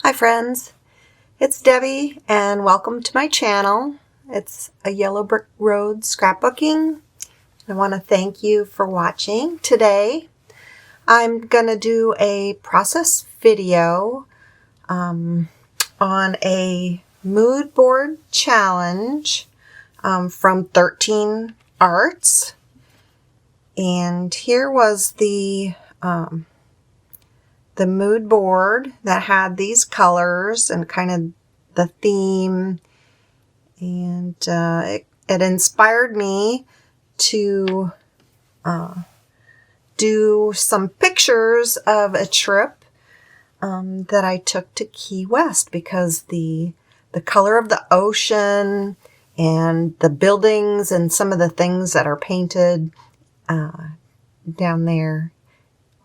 Hi friends, it's Debbie and welcome to my channel. It's a Yellow Brick Road scrapbooking. I want to thank you for watching. Today I'm going to do a process video on a mood board challenge from 13 Arts. And here was the mood board that had these colors and kind of the theme, and it inspired me to do some pictures of a trip that I took to Key West, because the color of the ocean and the buildings and some of the things that are painted down there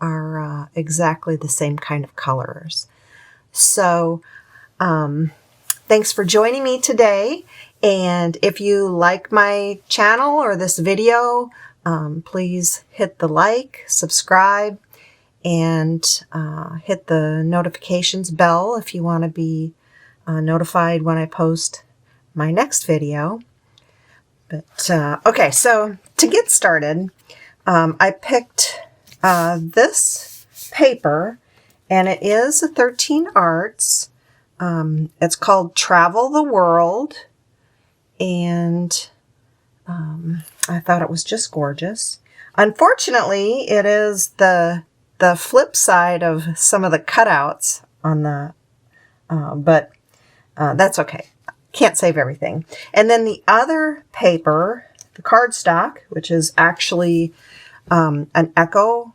are exactly the same kind of colors. So thanks for joining me today, and if you like my channel or this video, please hit the like, subscribe, and hit the notifications bell if you want to be notified when I post my next video. But okay, so to get started, I picked this paper, and it is a 13 Arts. It's called Travel the World, and I thought it was just gorgeous. Unfortunately, it is the flip side of some of the cutouts on the, but that's okay. Can't save everything. And then the other paper, the cardstock, which is actually an Echo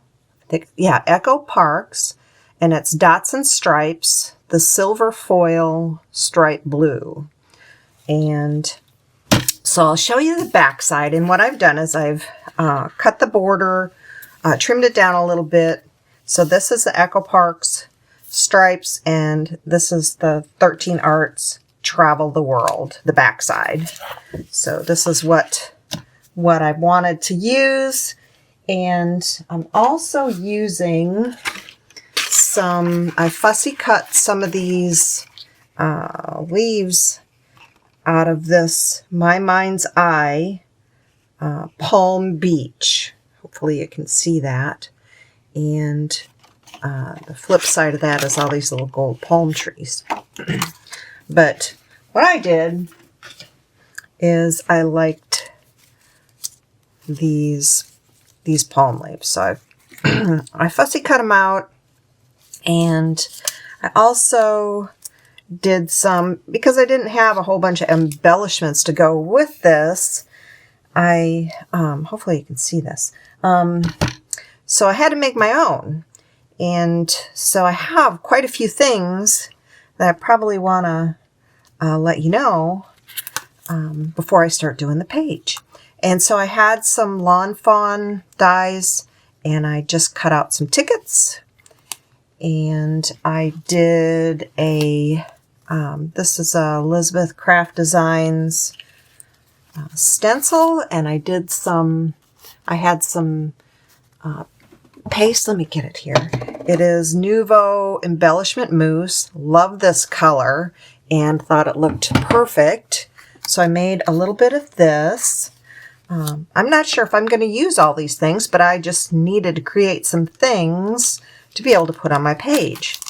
Parks, and it's Dots and Stripes, the silver foil stripe blue. And so I'll show you the back side, and what I've done is I've cut the border, trimmed it down a little bit. So this is the Echo Parks stripes, and this is the 13 Arts Travel the World, the back side. So this is what I wanted to use. And I'm also using I fussy cut some of these leaves out of this My Mind's Eye Palm Beach. Hopefully you can see that. And the flip side of that is all these little gold palm trees. But what I did is I liked these palm leaves. So I fussy cut them out, and I also did some, because I didn't have a whole bunch of embellishments to go with this. I hopefully you can see this. So I had to make my own, and so I have quite a few things that I probably want to let you know before I start doing the page. And so I had some Lawn Fawn dies, and I just cut out some tickets. And I did this is a Elizabeth Craft Designs stencil, and I had some paste. Let me get it here. It is Nouveau Embellishment Mousse. Love this color and thought it looked perfect. So I made a little bit of this. I'm not sure if I'm going to use all these things, but I just needed to create some things to be able to put on my page.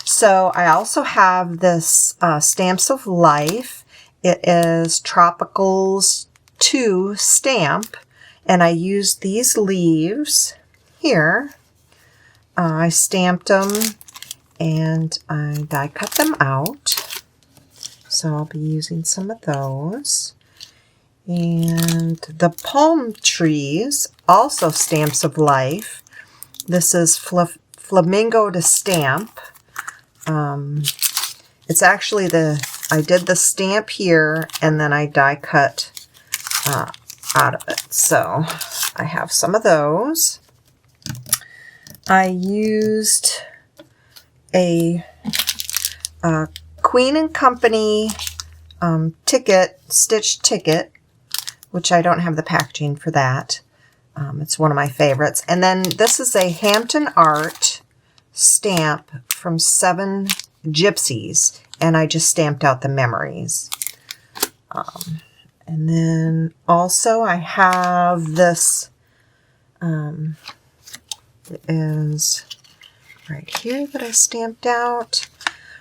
So I also have this Stamps of Life. It is Tropicals 2 stamp, and I used these leaves here. I stamped them, and I die cut them out. So I'll be using some of those. And the palm trees, also Stamps of Life. This is Flamingo to Stamp. It's actually I did the stamp here, and then I die cut out of it. So I have some of those. I used a Queen and Company stitch ticket, which I don't have the packaging for that. It's one of my favorites. And then this is a Hampton Art stamp from 7 gypsies, and I just stamped out the memories. And then also I have this, it is right here that I stamped out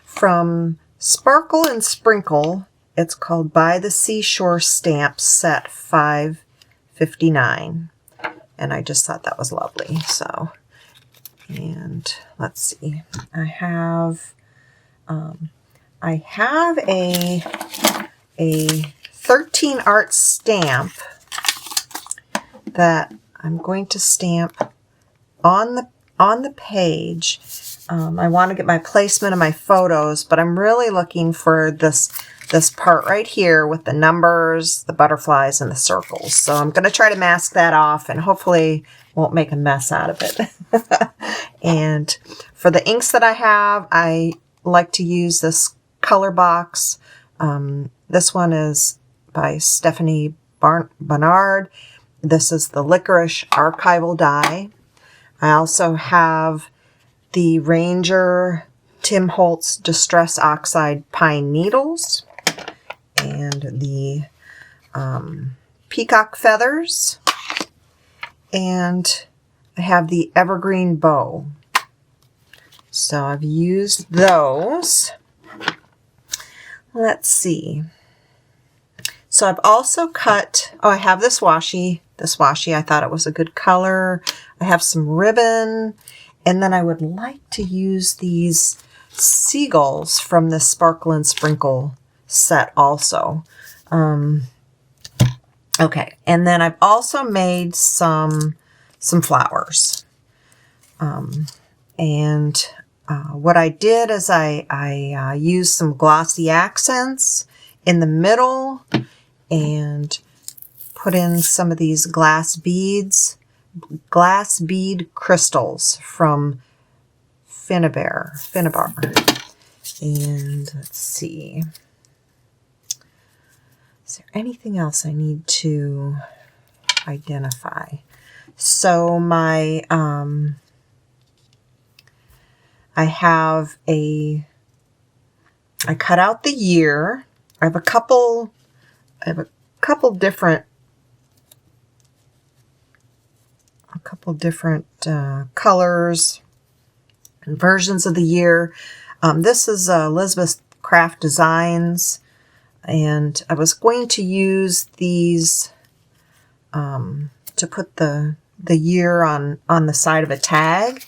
from Sparkle and Sprinkle. It's called By the Seashore Stamp Set 559. And I just thought that was lovely. So, and let's see, I have a 13 art stamp that I'm going to stamp on the page. I want to get my placement of my photos, but I'm really looking for this part right here with the numbers, the butterflies, and the circles. So I'm going to try to mask that off and hopefully won't make a mess out of it. And for the inks that I have, I like to use this color box. This one is by Stephanie Barnard. This is the Licorice Archival Die. I also have the Ranger Tim Holtz Distress Oxide Pine Needles and the Peacock Feathers, and I have the Evergreen Bow. So I've used those. Let's see. So I've also cut, I have this washi. This washi, I thought it was a good color. I have some ribbon, and then I would like to use these seagulls from the Sparkle and Sprinkle set also. Okay, and then I've also made some flowers. What I did is I used some glossy accents in the middle and put in some of these glass bead crystals from Finnabar. And let's see, is there anything else I need to identify? So my I cut out the year. I have a couple different colors and versions of the year. This is Elizabeth Craft Designs, and I was going to use these to put the year on the side of a tag,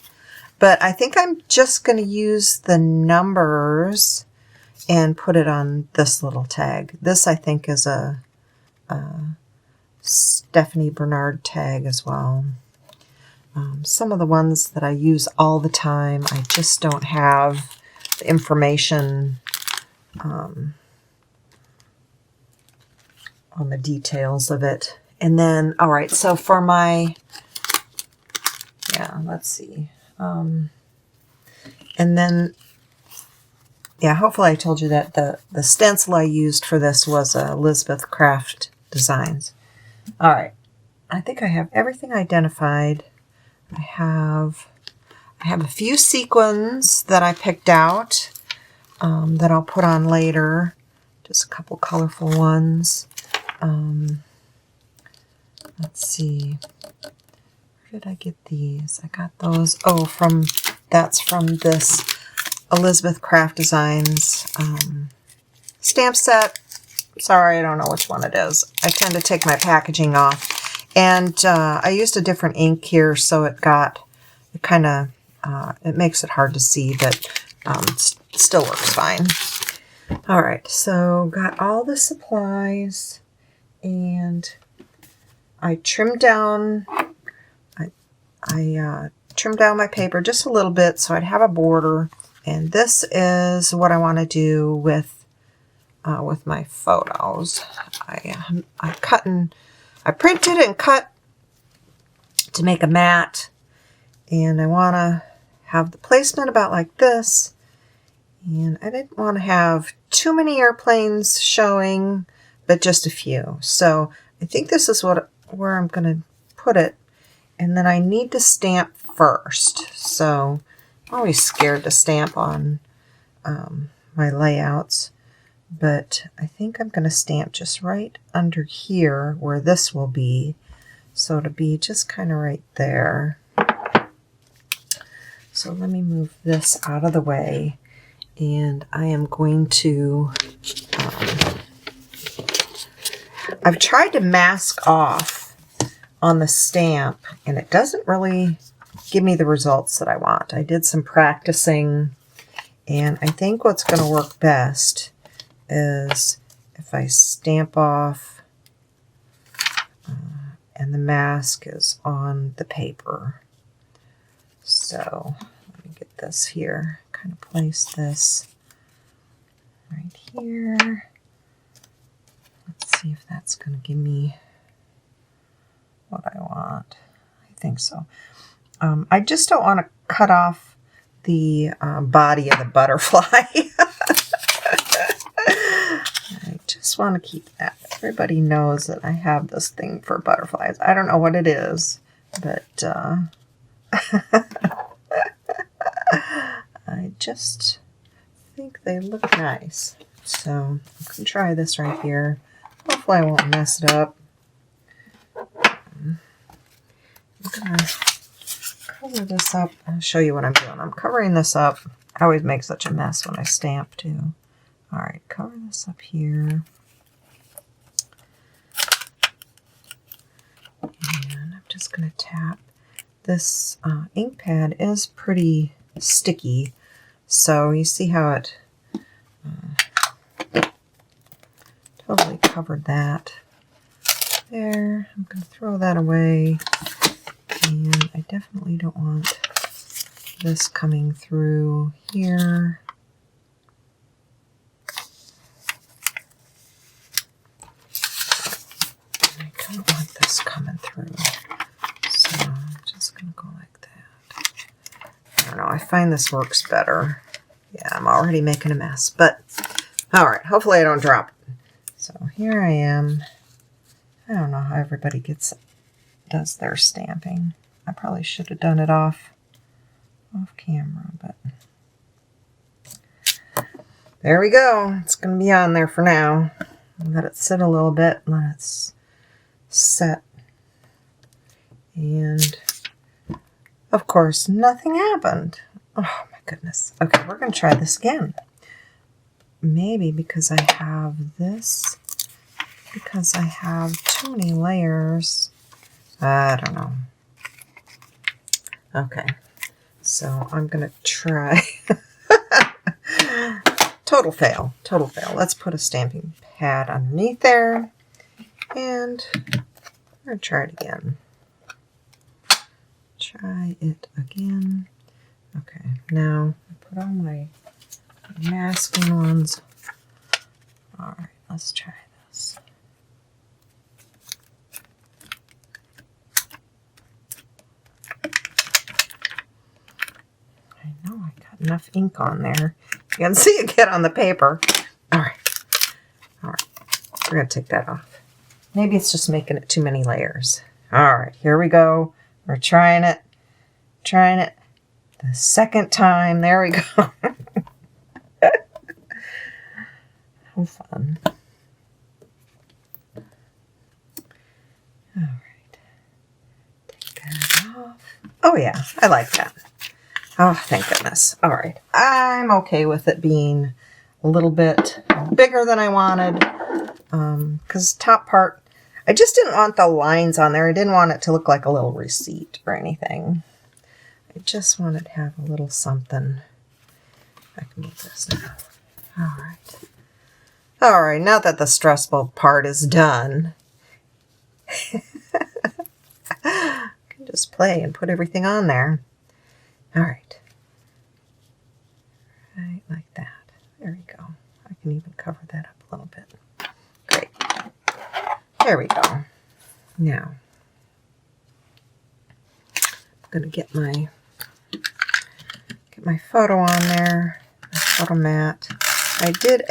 but I think I'm just going to use the numbers and put it on this little tag. This, I think, is a Stephanie Bernard tag as well. Some of the ones that I use all the time, I just don't have the information on the details of it. And then, all right, so for my, let's see. And then, hopefully I told you that the stencil I used for this was Elizabeth Craft Designs. All right, I think I have everything identified. I have a few sequins that I picked out that I'll put on later. Just a couple colorful ones. Let's see. Where did I get these? I got those. Oh, that's from this Elizabeth Craft Designs stamp set. Sorry, I don't know which one it is. I tend to take my packaging off. And I used a different ink here, so it makes it hard to see, but it still works fine. All right, so got all the supplies, and I trimmed down. I trimmed down my paper just a little bit so I'd have a border, and this is what I want to do with my photos. I printed and cut to make a mat, and I want to have the placement about like this, and I didn't want to have too many airplanes showing, but just a few. So I think this is where I'm going to put it, and then I need to stamp first. So I'm always scared to stamp on my layouts, but I think I'm going to stamp just right under here where this will be. So it'll be just kind of right there. So let me move this out of the way, and I am going to, I've tried to mask off on the stamp, and it doesn't really give me the results that I want. I did some practicing, and I think what's going to work best is if I stamp off and the mask is on the paper. So let me get this here, kind of place this right here. Let's see if that's going to give me what I want. I think so. I just don't want to cut off the body of the butterfly. I just want to keep that. Everybody knows that I have this thing for butterflies. I don't know what it is, but I just think they look nice. So I'm going to try this right here. Hopefully I won't mess it up. I'm going to cover this up. I'll show you what I'm doing. I'm covering this up. I always make such a mess when I stamp too. All right, cover this up here. And I'm just going to tap. This ink pad is pretty sticky, so you see how it totally covered that there. I'm going to throw that away, and I definitely don't want this coming through here. I don't want this coming through, so I'm just going to go like that. I don't know, I find this works better. Yeah, I'm already making a mess, but all right, hopefully I don't drop it. So here I am. I don't know how everybody does their stamping. I probably should have done it off camera, but there we go. It's going to be on there for now. Let it sit a little bit. Let it set. And of course, nothing happened. Oh my goodness. Okay, we're going to try this again. Maybe because I have this, because I have too many layers. I don't know. Okay, so I'm going to try. Total fail. Total fail. Let's put a stamping pad underneath there. And I'm going to try it again. Try it again. Okay, now I put on my masking ones. All right, let's try this. I know I got enough ink on there. You can see it get on the paper. All right. All right. We're going to take that off. Maybe it's just making it too many layers. All right, here we go. We're trying it. Trying it the second time. There we go. How fun. All right. Take that off. Oh, yeah, I like that. Oh, thank goodness. All right. I'm okay with it being a little bit bigger than I wanted. Because top part, I just didn't want the lines on there. I didn't want it to look like a little receipt or anything. I just wanted to have a little something. I can move this now. All right. All right, now that the stressful part is done, I can just play and put everything on there. All right. Right like that. There we go. I can even cover that up a little bit. Great. There we go. Now, I'm going to get my photo on there, my photo mat. I did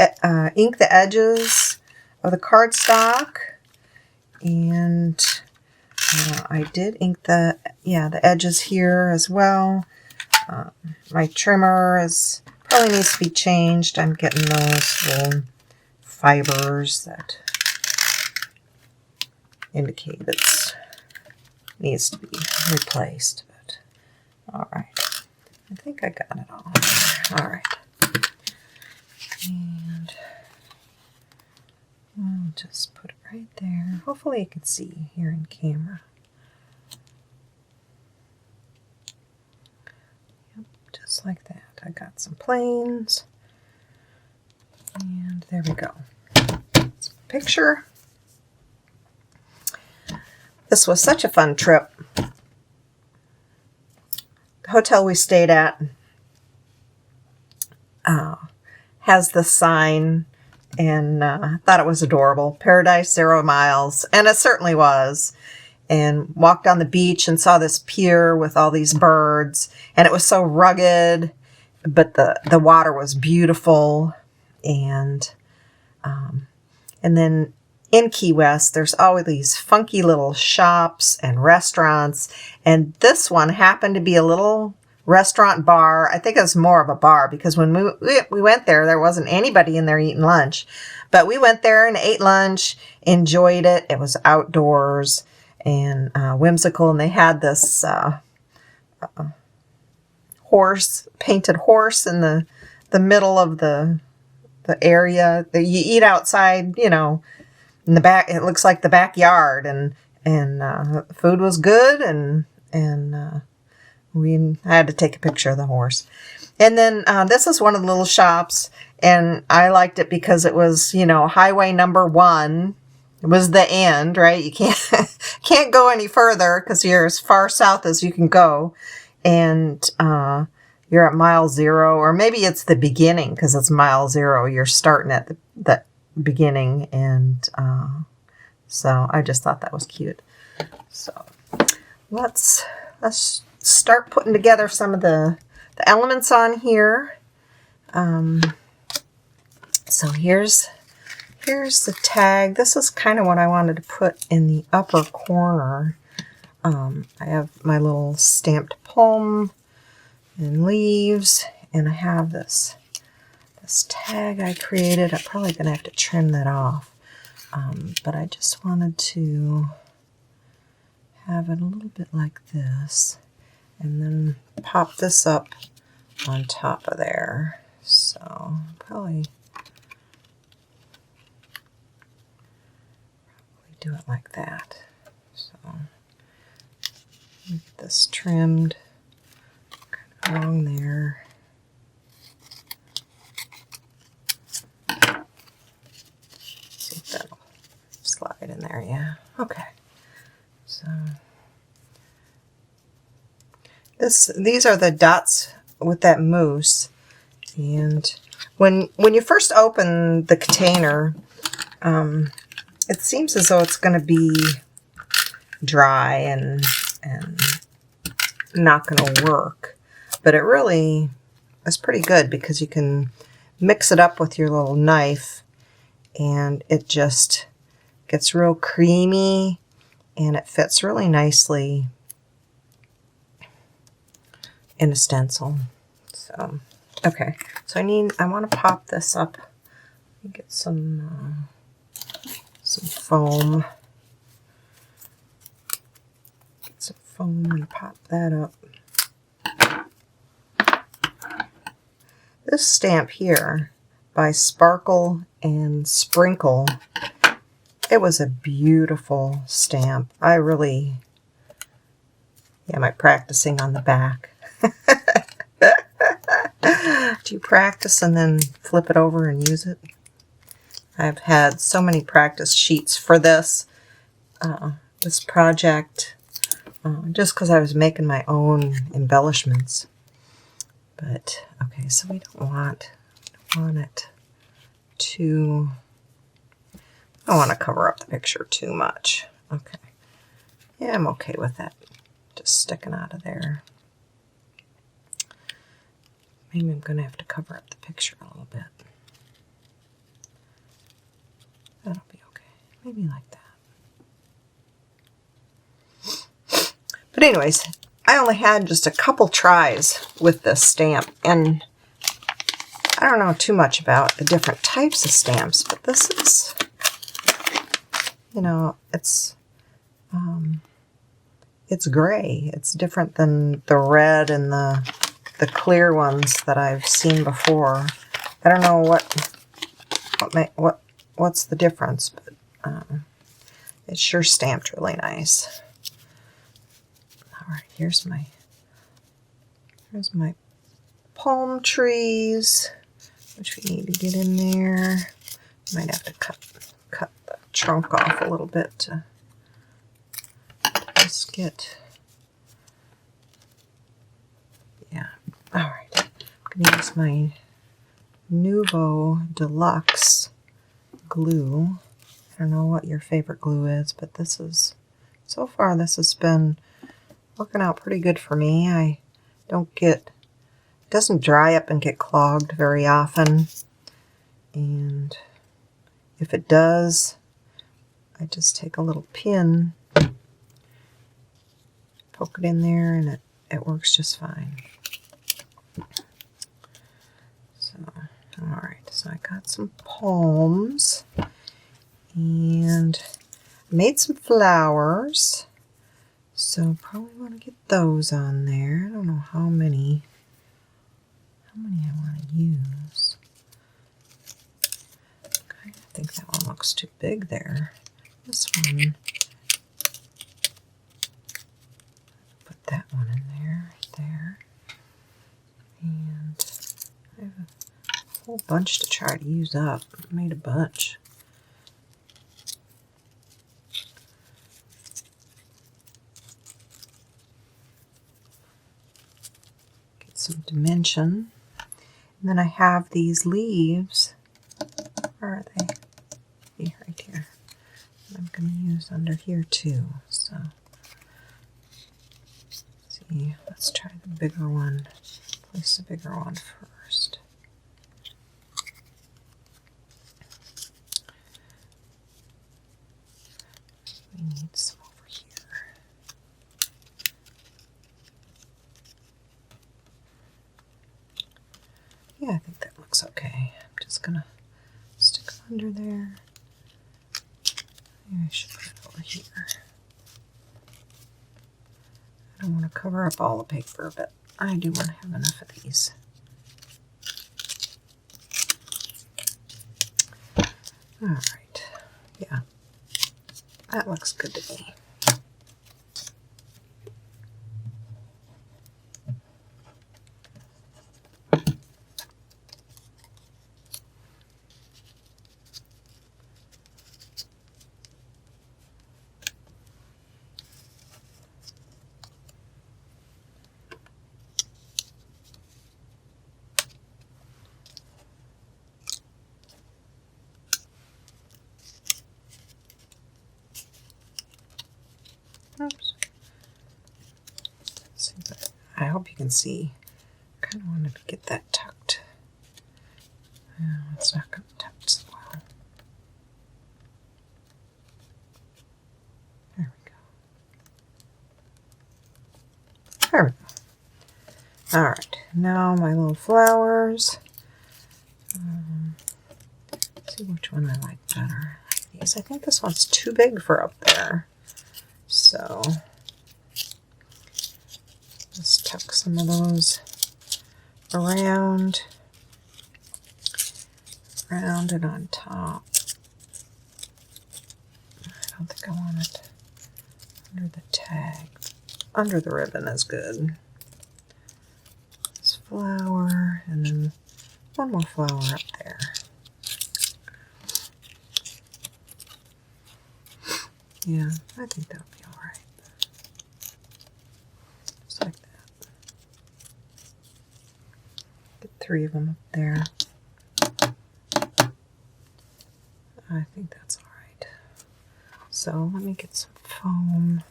ink the edges of the cardstock, and I did ink the edges here as well. My trimmer is Probably needs to be changed. I'm getting those little fibers that indicate it needs to be replaced. But all right, I think I got it all. All right, and I'll just put it right there. Hopefully you can see here in camera. Yep, just like that. I got some planes, and there we go. Picture. This was such a fun trip. The hotel we stayed at has the sign, and I thought it was adorable. Paradise 0 miles, and it certainly was. And walked on the beach and saw this pier with all these birds, and it was so rugged, but the water was beautiful. And then in Key West, there's always these funky little shops and restaurants. And this one happened to be a little restaurant bar. I think it was more of a bar because when we went there wasn't anybody in there eating lunch. But we went there and ate lunch, enjoyed it. It was outdoors and whimsical. And they had this painted horse in the middle of the area that you eat outside, you know, in the back. It looks like the backyard, and food was good, and I had to take a picture of the horse. And then this is one of the little shops, and I liked it because it was, you know, highway number 1. It was the end, right? You can't go any further because you're as far south as you can go, and you're at mile 0, or maybe it's the beginning because it's mile 0. You're starting at the beginning, and so I just thought that was cute. So let's start putting together some of the elements on here. So here's the tag. This is kind of what I wanted to put in the upper corner. I have my little stamped palm and leaves, and I have this tag I created. I'm probably going to have to trim that off, but I just wanted to have it a little bit like this, and then pop this up on top of there. So probably do it like that. So get this trimmed along there. See if that'll slide in there. Yeah. Okay. So these are the dots with that mousse, and when you first open the container, it seems as though it's going to be dry and not going to work. But it really is pretty good because you can mix it up with your little knife, and it just gets real creamy, and it fits really nicely in a stencil. So, okay. So I want to pop this up. Get some foam. Get some foam and pop that up. This stamp here by Sparkle and Sprinkle, it was a beautiful stamp. I really, am I practicing on the back? Do you practice and then flip it over and use it? I've had so many practice sheets for this project, just because I was making my own embellishments. But, okay, so we don't want it too, I don't want to cover up the picture too much. Okay. Yeah, I'm okay with that. Just sticking out of there. Maybe I'm going to have to cover up the picture a little bit. That'll be okay. Maybe like that. But anyways, I only had just a couple tries with this stamp, and I don't know too much about the different types of stamps, but this is, you know, it's gray. It's different than the red and the clear ones that I've seen before. I don't know what's the difference, but it's sure stamped really nice. All right, here's my palm trees, which we need to get in there. Might have to cut the trunk off a little bit to just get. Yeah. All right. I'm gonna use my Nuvo Deluxe glue. I don't know what your favorite glue is, but this is, so far this has been working out pretty good for me. I don't get, it doesn't dry up and get clogged very often. And if it does, I just take a little pin, poke it in there, and it works just fine. So, all right, so I got some palms, and I made some flowers, so probably want to get those on there. I don't know how many I want to use. Okay, I think that one looks too big there. This one, put that one in there, right there. And I have a whole bunch to try to use up. I made a bunch. Get some dimension. And then I have these leaves. Where are they? Yeah, right here. I'm going to use under here too. So, see, let's try the bigger one. Place the bigger one first. We need some over here. Yeah, I think that looks okay. I'm just gonna stick them under there. Maybe I should put it over here. I don't want to cover up all the paper, but I do want to have enough of these. All right. Yeah, that looks good to me. Oops. Let's see, but I hope you can see. I kind of wanted to get that tucked. No, it's not going to tuck so well. There we go. There we go. All right, now my little flowers. Let's see which one I like better. These. I think this one's too big for up there. So just tuck some of those around and on top. I don't think I want it under the tag. Under the ribbon is good. This flower, and then one more flower up there. Yeah, I think that'll be all right. Just like that. Get 3 of them up there. I think that's all right. So let me get some foam.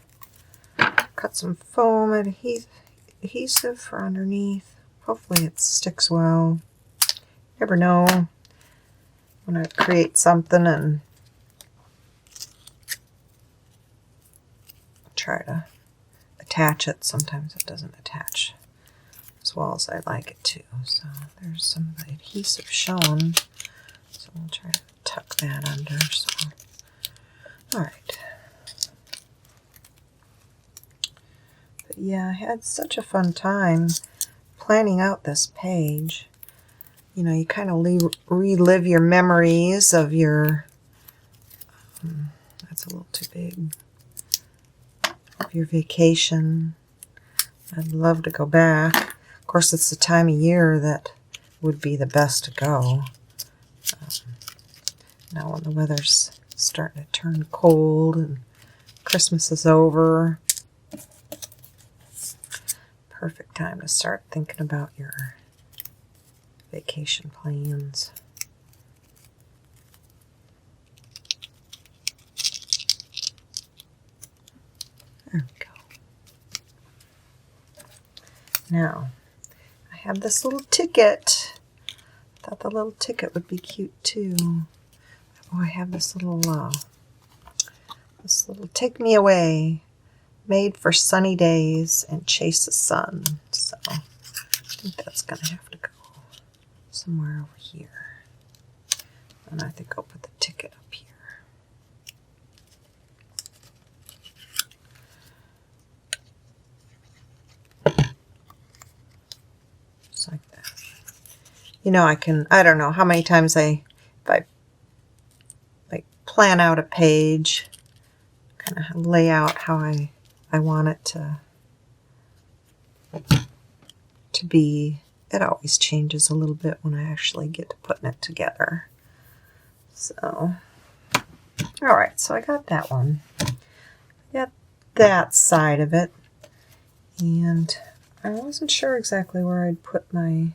Cut some foam adhesive for underneath. Hopefully it sticks well. Never know when I create something and try to attach it. Sometimes it doesn't attach as well as I like it to. So there's some of the adhesive showing. So we'll try to tuck that under. So, all right. But yeah, I had such a fun time planning out this page. You know, you kind of relive your memories of your, that's a little too big, of your vacation. I'd love to go back. Of course, it's the time of year that would be the best to go. Now when the weather's starting to turn cold and Christmas is over, perfect time to start thinking about your vacation plans. There we go. Now, I have this little ticket. I thought the little ticket would be cute too. Oh, I have this little take me away, made for sunny days and chase the sun. So I think that's going to have to go somewhere over here. And I think I'll put the ticket up here. Just like that. You know, I don't know how many times if I like plan out a page, kind of lay out how I want it to be. It always changes a little bit when I actually get to putting it together. So, all right, so I got that one. Got that side of it. And I wasn't sure exactly where I'd put my,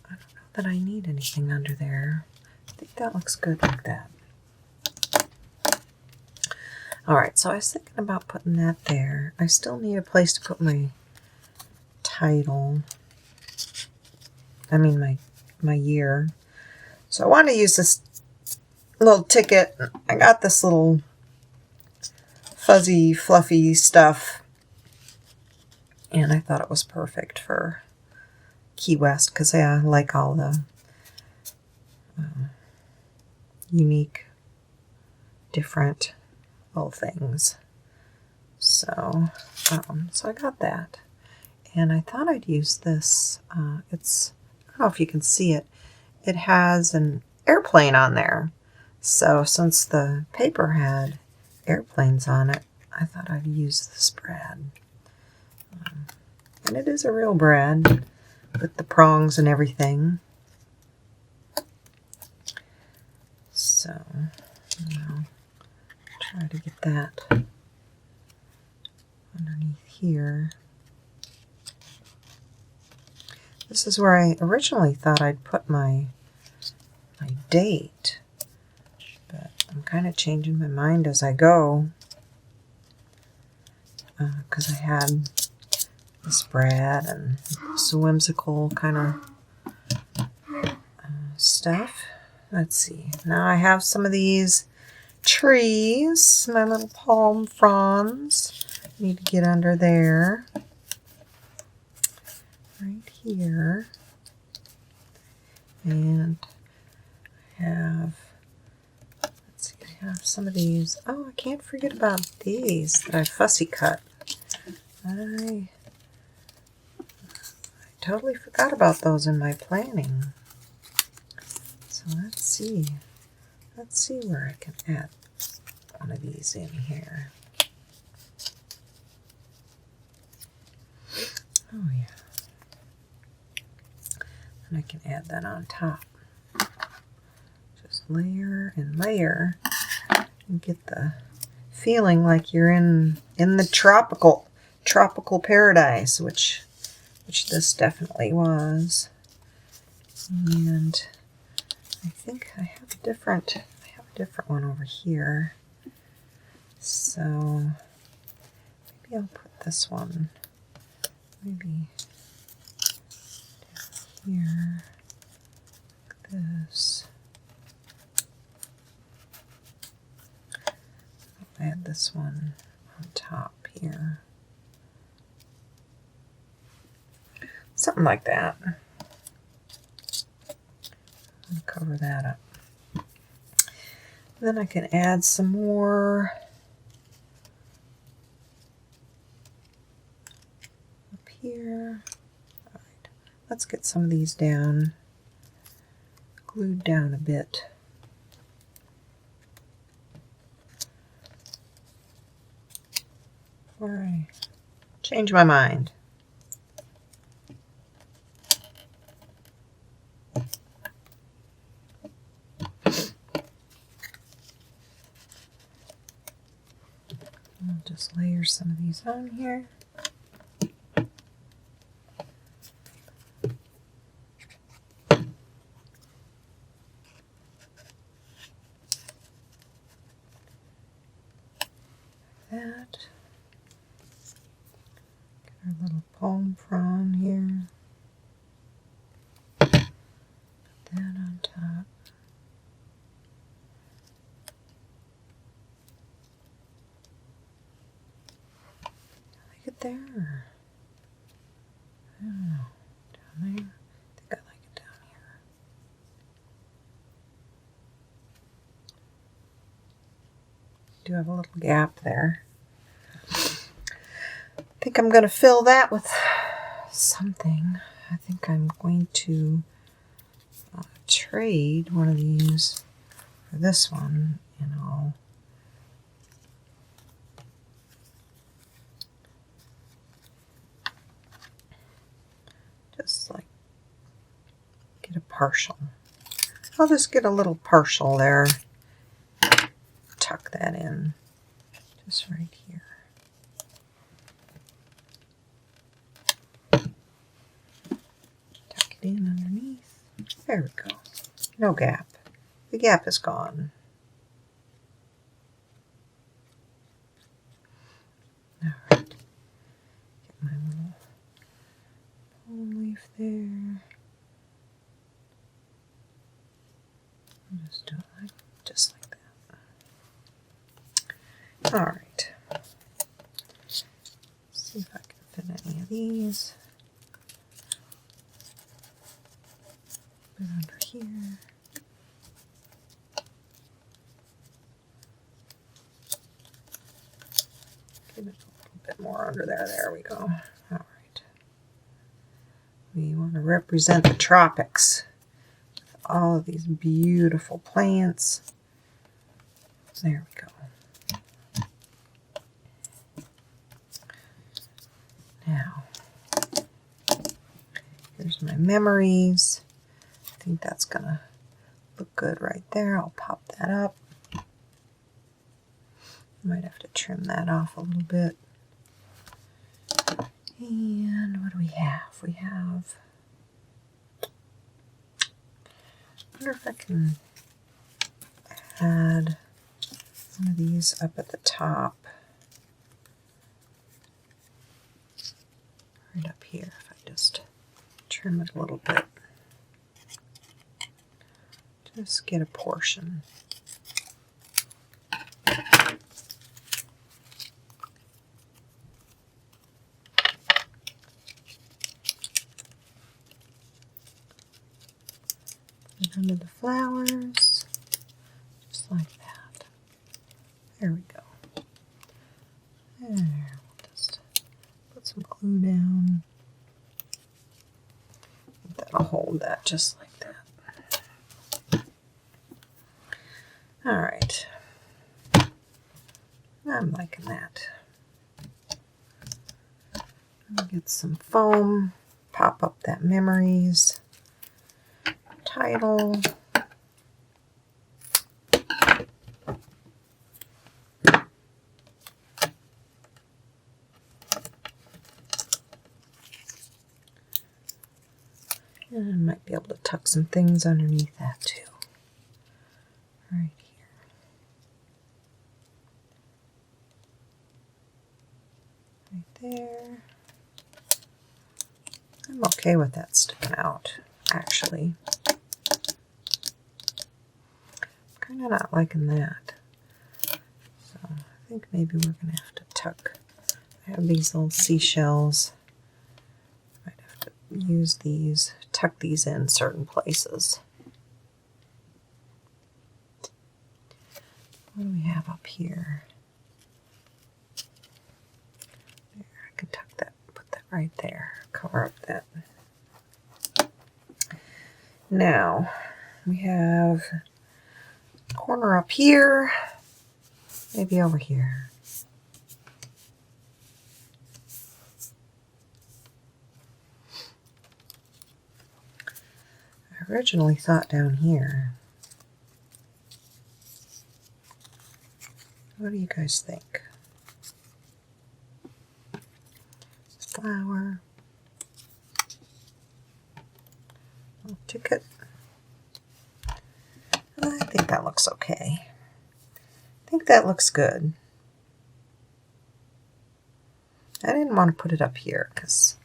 I don't know that I need anything under there. I think that looks good like that. All right, so I was thinking about putting that there. I still need a place to put my title. I mean my year. So I want to use this little ticket. I got this little fuzzy, fluffy stuff, and I thought it was perfect for Key West because I like all the unique, different little things. So, so I got that, and I thought I'd use this. I don't know if you can see it. It has an airplane on there. So since the paper had airplanes on it, I thought I'd use this brad. And it is a real brad with the prongs and everything. So I'll try to get that underneath here. This is where I originally thought I'd put my date, but I'm kind of changing my mind as I go because I had this brad and this whimsical kind of stuff. Let's see. Now I have some of these trees, my little palm fronds. Need to get under there. Right here. And I have, let's see, I have some of these. Oh, I can't forget about these that I fussy cut. I totally forgot about those in my planning. So let's see. Let's see where I can add one of these in here. Oh yeah. And I can add that on top. Just layer and layer and get the feeling like you're in the tropical paradise, which this definitely was. And I think I have a different one over here. So maybe I'll put this one maybe down here like this. I'll add this one on top here. Something like that. I'll cover that up. Then I can add some more up here. All right, let's get some of these down, glued down a bit. Before I change my mind. I'll just layer some of these on here. That. Get our little palm frond here. Put that on top. There. I don't know. Down there? I think I like it down here. Do have a little gap there. I think I'm going to fill that with something. I think I'm going to trade one of these for this one, and I'll just like get a partial. I'll just get a little partial there. Tuck that in just right here. Tuck it in underneath. There we go. No gap. The gap is gone. All right. Get my little palm leaf there. I'll just do it like, just like that. All right. Let's see if I can fit any of these. Put it under here. Give it a little bit more under there. There we go. All right. We want to represent the tropics with all of these beautiful plants. There we go. Now, here's my memories. I think that's going to look good right there. I'll pop that up. Might have to trim that off a little bit. And what do we have? We have, I wonder if I can add one of these up at the top. Right up here, if I just trim it a little bit. Just get a portion. Under the flowers, just like that. There we go. There, we'll just put some glue down. That'll hold that just like that. All right. I'm liking that. I'll get some foam, pop up that memories. Title. And I might be able to tuck some things underneath that too. Right here. Right there. I'm okay with that sticking out, actually. Kind of not liking that. So I think maybe we're going to have to tuck. I have these little seashells. Might have to use these, tuck these in certain places. What do we have up here? There, I can tuck that, put that right there, cover up that. Now, we have a corner up here, maybe over here. I originally thought down here. What do you guys think? Flower. I'll tick it. I think that looks okay. I think that looks good. I didn't want to put it up here because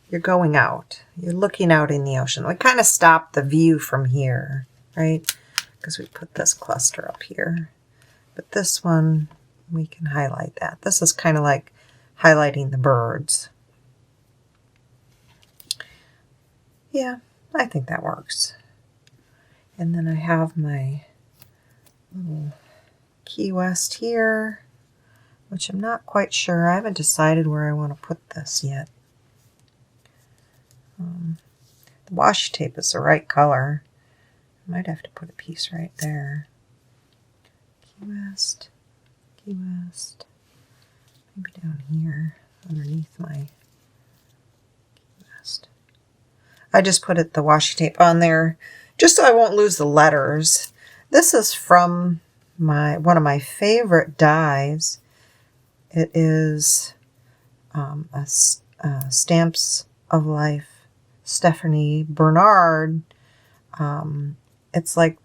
you're going out. You're looking out in the ocean. We kind of stopped the view from here, right? Because we put this cluster up here. But this one, we can highlight that. This is kind of like highlighting the birds. Yeah, I think that works. And then I have my little Key West here, which I'm not quite sure. I haven't decided where I want to put this yet. The washi tape is the right color. I might have to put a piece right there. Key West, Key West. Maybe down here underneath my Key West. I just put the washi tape on there just so I won't lose the letters. This is from one of my favorite dies. It is a Stamps of Life Stephanie Bernard. It's like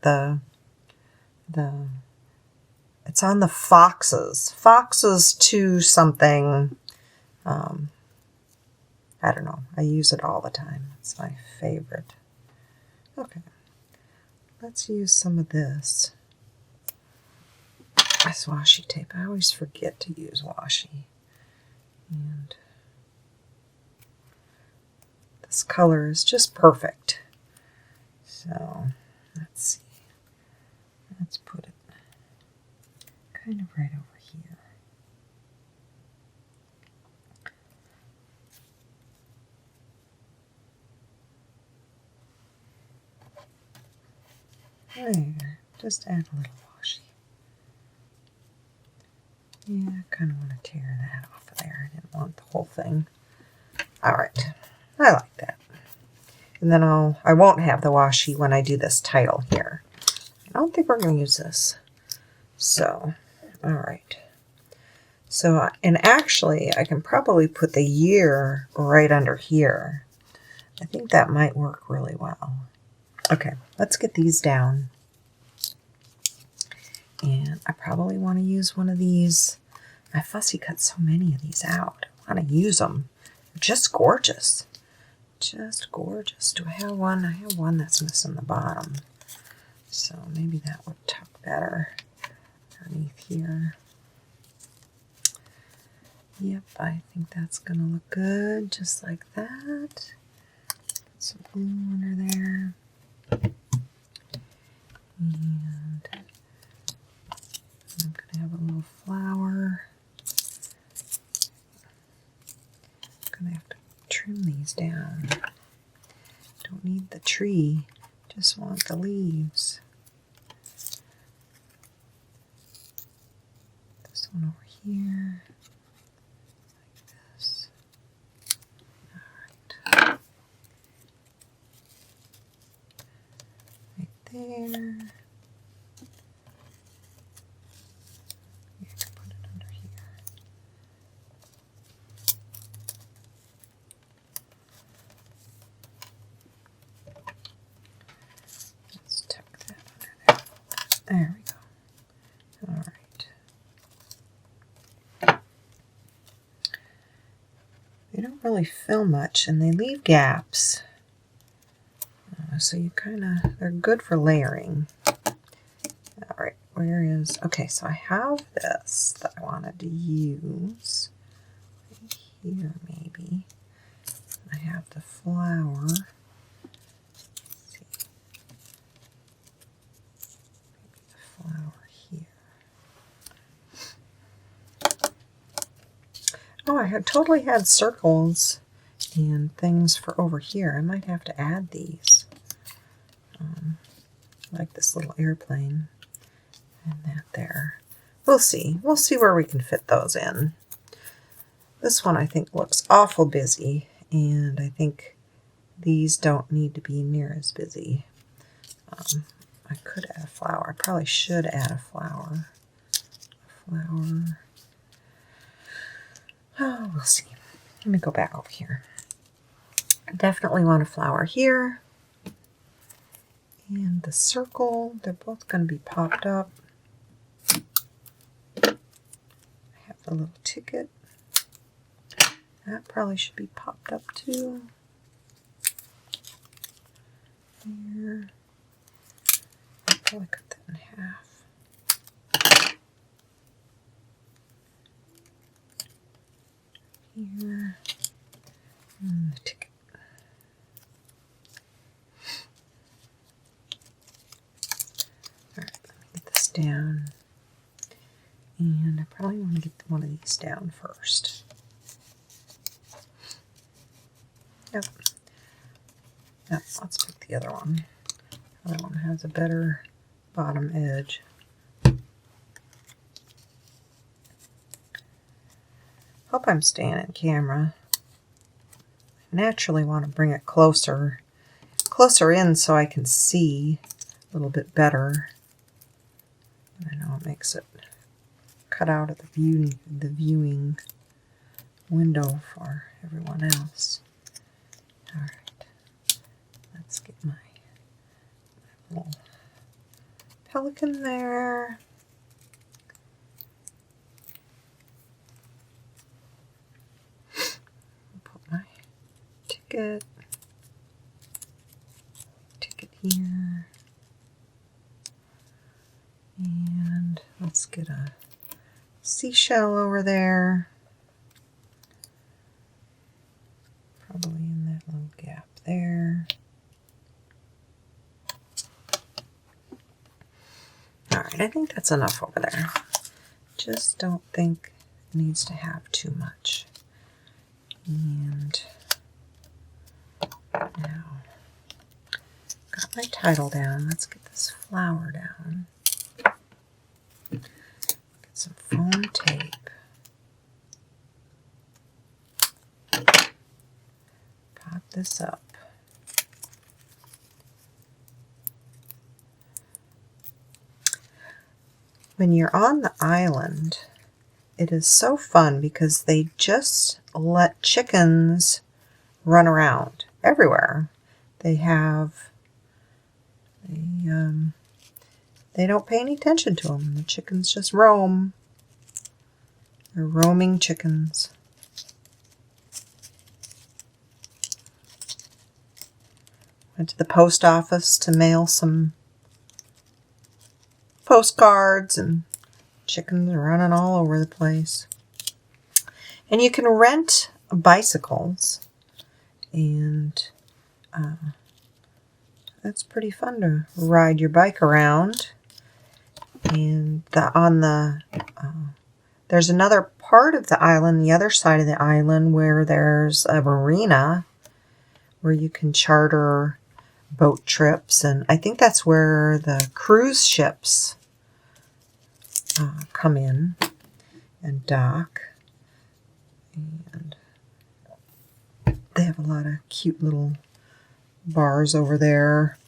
it's on the foxes. Foxes to something. I don't know. I use it all the time. It's my favorite. Okay. Let's use some of this. This washi tape. I always forget to use washi. And this color is just perfect. So, let's see. Let's put it kind of right over here. There, just add a little washi. Yeah, I kind of want to tear that off of there. I didn't want the whole thing. All right, I like that. And then I won't have the washi when I do this title here. I don't think we're going to use this. So, all right. So, and actually, I can probably put the year right under here. I think that might work really well. Okay, let's get these down. And I probably want to use one of these. I fussy cut so many of these out. I want to use them. They're just gorgeous. Just gorgeous. Do I have one? I have one that's missing the bottom. So maybe that would tuck better underneath here. Yep, I think that's going to look good. Just like that. Put some glue under there. And I'm going to have a little flower. I'm going to have to trim these down. Don't need the tree, just want the leaves. This one over here, like this. All right. Right there. You can put it under here. Let's tuck that under there. There we go. All right. They don't really fill much, and they leave gaps. So you they're good for layering. All right, where is, okay, so I have this that I wanted to use right here maybe. I have the flower. Oh, I had totally had circles and things for over here. I might have to add these. Like this little airplane and that there. We'll see. We'll see where we can fit those in. This one I think looks awful busy, and I think these don't need to be near as busy. I could add a flower. I probably should add a flower. Oh, we'll see. Let me go back over here. I definitely want a flower here. And the circle, they're both going to be popped up. I have the little ticket. That probably should be popped up too. Here. I'll probably cut that in half. Here. And the ticket. Alright, let me get this down. And I probably want to get one of these down first. Yep. Yep, let's pick the other one. The other one has a better bottom edge. Hope I'm staying in camera. I naturally want to bring it closer in so I can see a little bit better. I know it makes it cut out of the viewing window for everyone else. All right, let's get my little pelican there. Put my ticket here. And let's get a seashell over there. Probably in that little gap there. Alright, I think that's enough over there. Just don't think it needs to have too much. And now, got my title down. Let's get this flower down. Get some foam tape. Pop this up. When you're on the island, it is so fun because they just let chickens run around everywhere. They don't pay any attention to them. The chickens just roam. They're roaming chickens. Went to the post office to mail some postcards, and chickens are running all over the place. And you can rent bicycles, and that's pretty fun to ride your bike around. And there's another part of the island, the other side of the island, where there's a marina where you can charter boat trips, and I think that's where the cruise ships come in and dock. And they have a lot of cute little bars over there.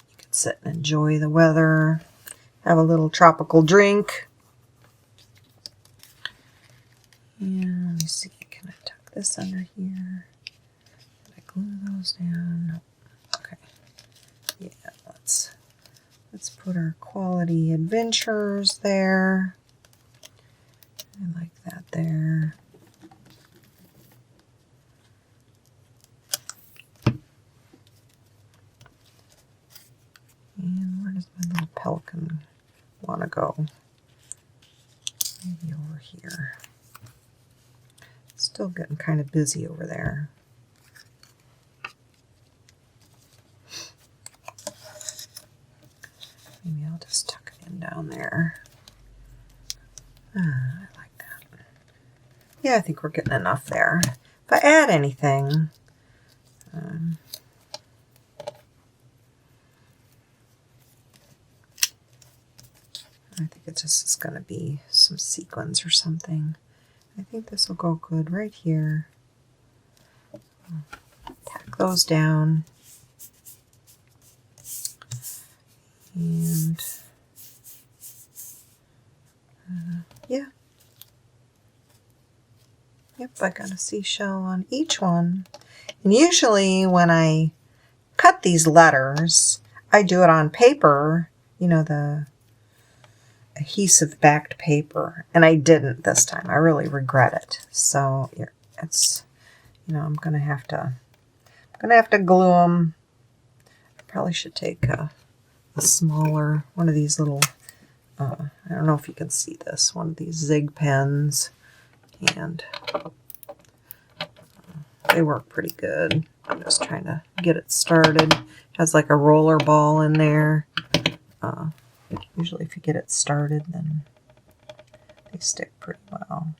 You can sit and enjoy the weather, have a little tropical drink. And let me see, can I tuck this under here? Did I glue those down? Nope. Okay. Yeah, let's put our Quality Adventures there. I like that there. And where does my little pelican want to go? Maybe over here. Still getting kind of busy over there. Maybe I'll just tuck it in down there. I like that. Yeah, I think we're getting enough there. If I add anything, I think it just is going to be some sequins or something. I think this will go good right here. Tack those down. And yeah. Yep, I got a seashell on each one. And usually when I cut these letters, I do it on paper, you know, the adhesive backed paper, and I didn't this time. I really regret it. So it's, you know, I'm gonna have to glue them. I probably should take a smaller one of these little. I don't know if you can see this. One of these zig pens, and they work pretty good. I'm just trying to get it started. It has like a roller ball in there. Usually if you get it started, then they stick pretty well.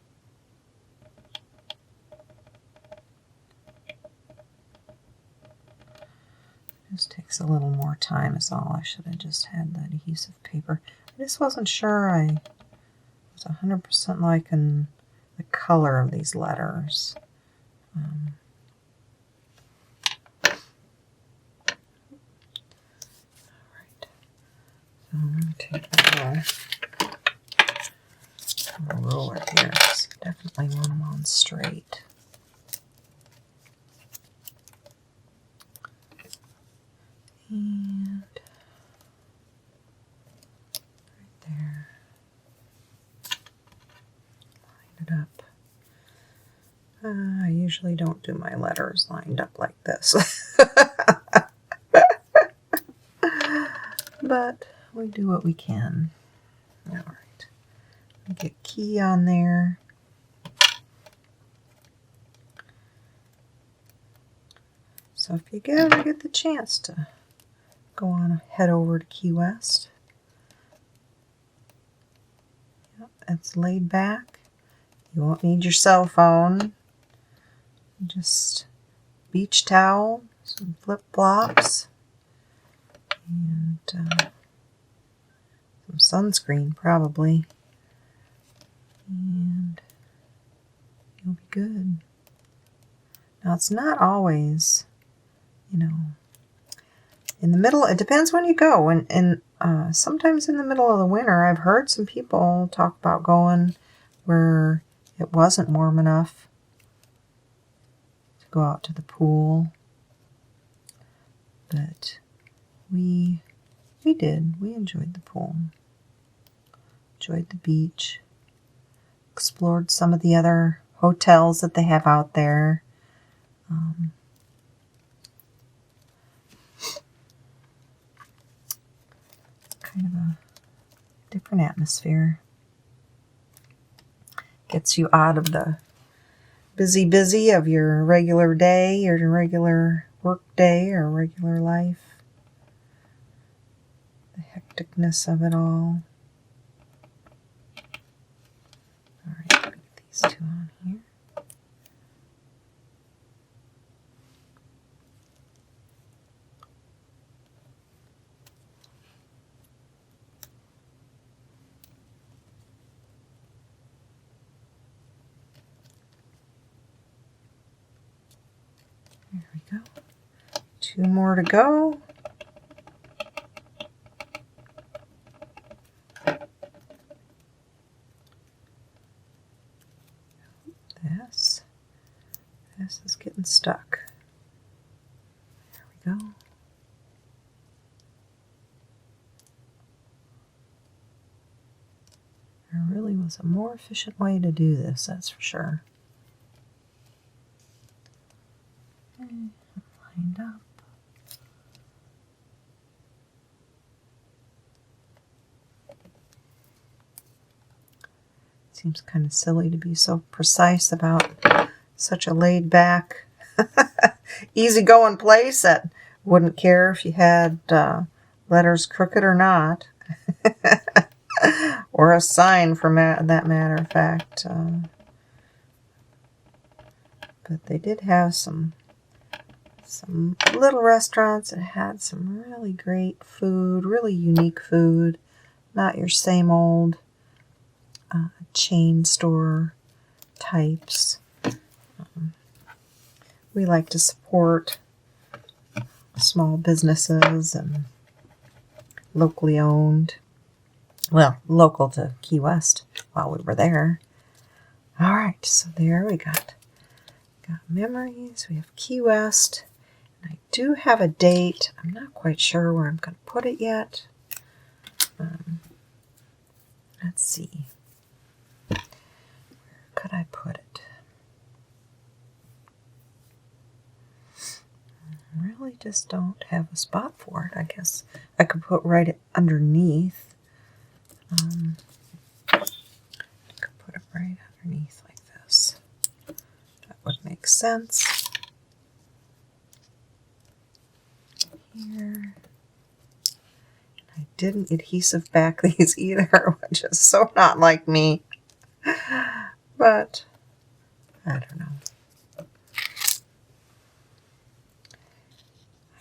Just takes a little more time is all. I should have just had that adhesive paper. I just wasn't sure I was 100% liking the color of these letters. I'm going to take a roller here. Definitely want them on straight. And right there. Line it up. I usually don't do my letters lined up like this. But we do what we can. All right. Get key on there. So if you ever get the chance to go on, head over to Key West. Yep, it's laid back. You won't need your cell phone. Just beach towel, some flip-flops, and some sunscreen probably, and you'll be good. Now it's not always, you know, in the middle. It depends when you go, and sometimes in the middle of the winter I've heard some people talk about going where it wasn't warm enough to go out to the pool, but we did. We enjoyed the pool. Enjoyed the beach. Explored some of the other hotels that they have out there. Kind of a different atmosphere. Gets you out of the busy of your regular day or your regular work day or regular life. The hecticness of it all. All right, get these two on here. There we go. 2 more to go. This is getting stuck. There we go. There really was a more efficient way to do this, that's for sure. Okay, lined up. Seems kind of silly to be so precise about such a laid back, easygoing place that wouldn't care if you had letters crooked or not. Or a sign, for that matter of fact. But they did have some little restaurants that had some really great food, really unique food. Not your same old chain store types. We like to support small businesses and locally owned. Well, local to Key West while we were there. All right, so there we got memories. We have Key West. And I do have a date. I'm not quite sure where I'm going to put it yet. Let's see. Where could I put it? I really just don't have a spot for it. I guess I could put right underneath. I could put it right underneath like this. That would make sense. Here. I didn't adhesive back these either, which is so not like me. But I don't know.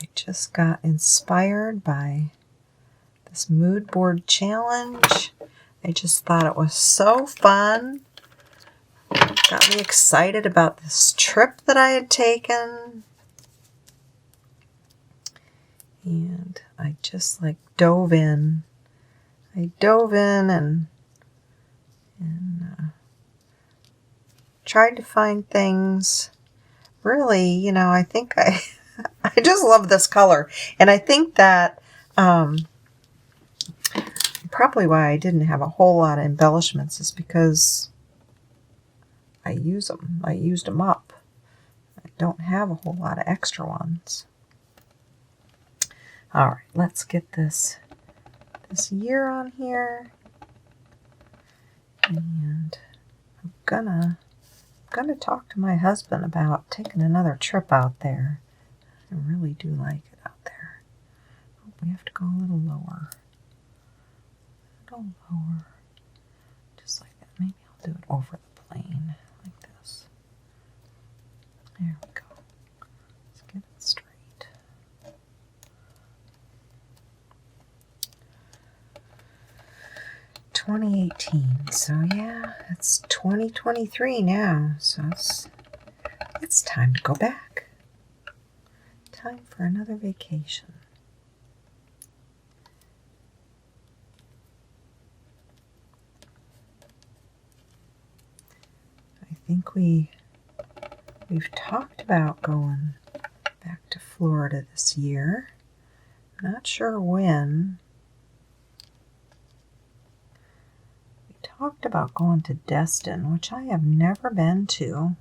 I just got inspired by this mood board challenge. I just thought it was so fun. Got me excited about this trip that I had taken. And I just like dove in. I dove in and tried to find things. Really, you know, I think I just love this color. And I think that probably why I didn't have a whole lot of embellishments is because I use them. I used them up. I don't have a whole lot of extra ones. All right, let's get this year on here. And I'm gonna talk to my husband about taking another trip out there. I really do like it out there. Oh, we have to go a little lower. Just like that. Maybe I'll do it over the plane like this. There we go. Let's get it straight. $2018. So yeah, it's 2023 now. So it's time to go back. Time for another vacation. I think we've talked about going back to Florida this year. Not sure when. We talked about going to Destin, which I have never been to.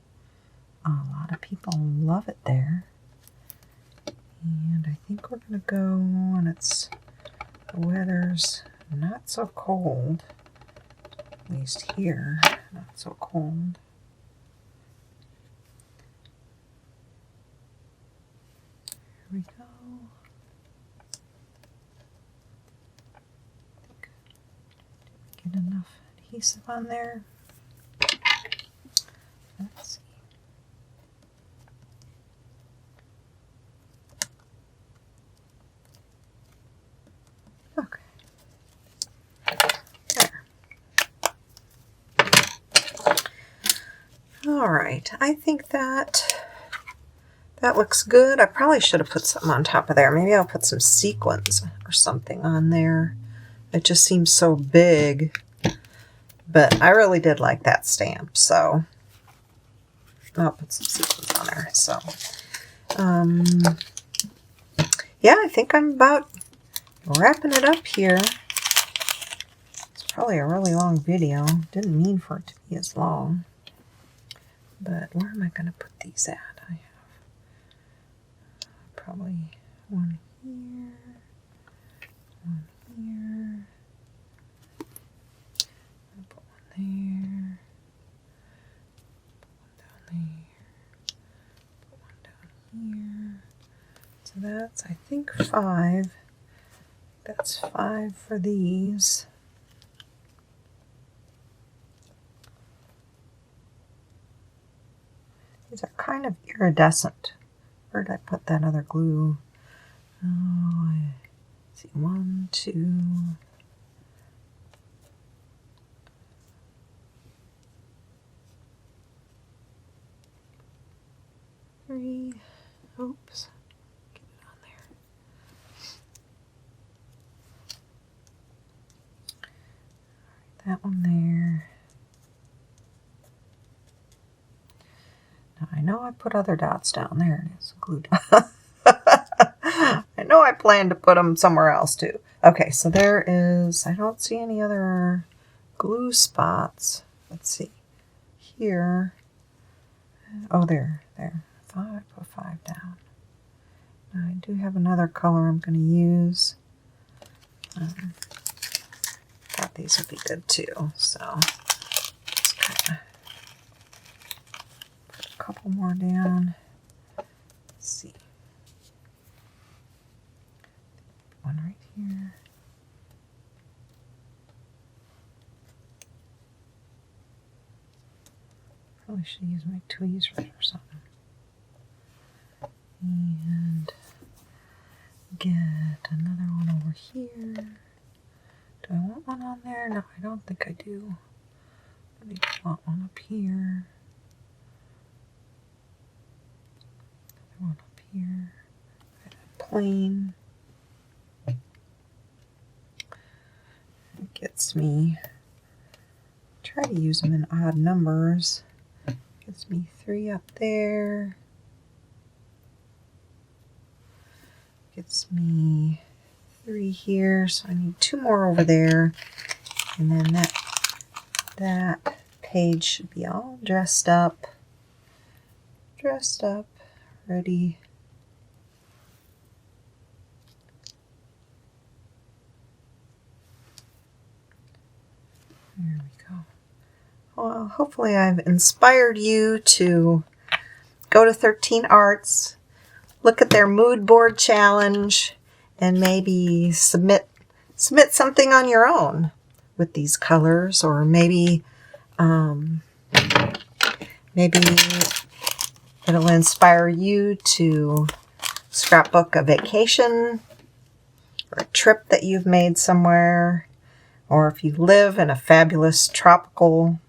A lot of people love it there. And I think we're going to go when the weather's not so cold. At least here, not so cold. Here we go. Did we get enough adhesive on there? Let's see. Okay. There. All right. I think that looks good. I probably should have put something on top of there. Maybe I'll put some sequins or something on there. It just seems so big. But I really did like that stamp, so I'll put some sequins on there. So, yeah, I think I'm about wrapping it up here. It's probably a really long video. Didn't mean for it to be as long. But where am I going to put these at? I have probably one here, one here, I'll put one there, put one down there. here. So that's, I think, 5. That's 5 for these. These are kind of iridescent. Where did I put that other glue? Oh, let's see, 1, 2. 3. Oops. Get it on there. That one there. Now I know I put other dots down there. It is, glue dot. I know I planned to put them somewhere else too. Okay, so there is, I don't see any other glue spots. Let's see. Here. Oh, there. I put 5 down. Now I do have another color I'm going to use. Thought these would be good too, so just kind of put a couple more down. Let's see. One right here. Probably should use my tweezers or something. And get another one over here. Do I want one on there? No, I don't think I do. I think I want one up here. Another one up here. Plain. It gets me, try to use them in odd numbers. Gets me 3 up there. Gets me 3 here, so I need 2 more over there. And then that page should be all dressed up, ready. There we go. Well, hopefully I've inspired you to go to 13 Arts, look at their mood board challenge, and maybe submit something on your own with these colors, or maybe it'll inspire you to scrapbook a vacation or a trip that you've made somewhere, or if you live in a fabulous tropical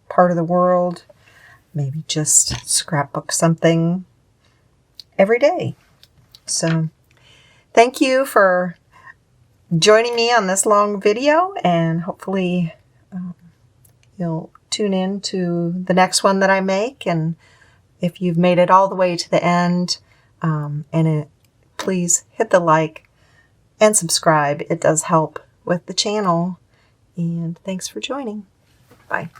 part of the world, maybe just scrapbook something every day. So thank you for joining me on this long video, and hopefully you'll tune in to the next one that I make. And if you've made it all the way to the end, please hit the like and subscribe. It does help with the channel. And thanks for joining. Bye.